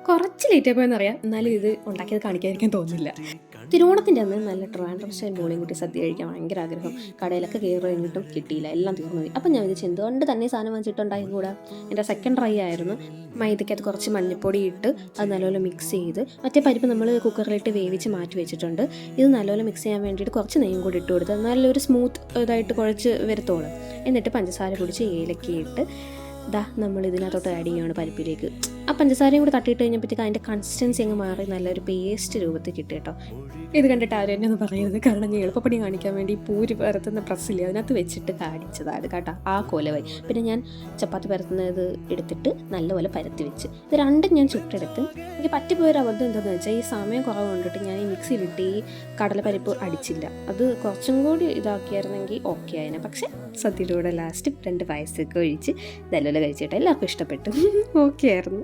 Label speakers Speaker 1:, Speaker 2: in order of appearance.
Speaker 1: കുറച്ച് ലേറ്റ് ആയിപ്പോയെന്നറിയാം, എന്നാലും ഇത് ഉണ്ടാക്കിയത് കാണിക്കാതിരിക്കാൻ തോന്നുന്നില്ല. തിരുവോണത്തിൻ്റെ അന്ന് നല്ല ട്രിവാൻഡ്രം സ്റ്റൈൽ ബോളിയും കുട്ടി സദ്യ കഴിക്കാൻ ഭയങ്കര ആഗ്രഹം. കടയിലൊക്കെ കയറി കഴിഞ്ഞിട്ടും കിട്ടിയില്ല, എല്ലാം തീർന്നു പോയി. അപ്പം ഞാൻ വിചാരിച്ചു എന്തുകൊണ്ട് തന്നെ ഈ സാധനം വാങ്ങിച്ചിട്ടുണ്ടായും കൂടെ. എൻ്റെ സെക്കൻഡ് ട്രൈ ആയിരുന്നു. മൈദയ്ക്കകത്ത് കുറച്ച് മഞ്ഞൾപ്പൊടി ഇട്ട് അത് നല്ലപോലെ മിക്സ് ചെയ്ത്, മറ്റേ പരിപ്പ് നമ്മൾ കുക്കറിലിട്ട് വേവിച്ച് മാറ്റി വെച്ചിട്ടുണ്ട്. ഇത് നല്ലപോലെ മിക്സ് ചെയ്യാൻ വേണ്ടിയിട്ട് കുറച്ച് നെയ്യും കൂടി ഇട്ട് കൊടുത്ത് നല്ലൊരു സ്മൂത്ത് ഇതായിട്ട് കുഴച്ച് വരത്തോളൂ. എന്നിട്ട് പഞ്ചസാര പൊടിച്ച് ഏലക്കയിട്ട് നമ്മൾ ഇതിനകത്തോട്ട് ആഡ് ചെയ്യുകയാണ് പരിപ്പിലേക്ക്. ആ പഞ്ചസാരയും കൂടി തട്ടിയിട്ട് കഴിഞ്ഞപ്പോഴത്തേക്ക് അതിൻ്റെ കൺസിസ്റ്റൻസി അങ്ങ് മാറി നല്ലൊരു പേസ്റ്റ് രൂപത്തിൽ കിട്ടും കേട്ടോ. ഇത് കണ്ടിട്ട് ആരും എന്നെ ഒന്ന് പറയരുത്, കാരണം ഞാൻ എളുപ്പപ്പണി കാണിക്കാൻ വേണ്ടി പൂരി പരത്തുന്ന പ്രസ്സില്ലേ അതിനകത്ത് വെച്ചിട്ട് കാണിച്ചതാണ് കേട്ടോ. ആ കോലവായി. പിന്നെ ഞാൻ ചപ്പാത്തി പരത്തുന്നത് എടുത്തിട്ട് നല്ലപോലെ പരത്തി വെച്ച് ഇത് രണ്ടും ഞാൻ ചുട്ടെടുത്ത്. എനിക്ക് പറ്റിപ്പോയൊരു അബദ്ധം എന്താണെന്ന് വെച്ചാൽ ഈ സമയം കുറവ് കൊണ്ടിട്ട് ഞാൻ ഈ മിക്സിയിലിട്ട് ഈ കടലപ്പരിപ്പ് അടിച്ചില്ല. അത് കുറച്ചും കൂടി ഇതാക്കിയായിരുന്നെങ്കിൽ ഓക്കെ ആയേനെ. പക്ഷേ സദ്യയുടെ കൂടെ ലാസ്റ്റ് 2 പായസമൊക്കെ ഒഴിച്ച് നല്ലപോലെ കഴിച്ചിട്ട് എല്ലാവർക്കും ഇഷ്ടപ്പെട്ടു. ഓക്കെ ആയിരുന്നു.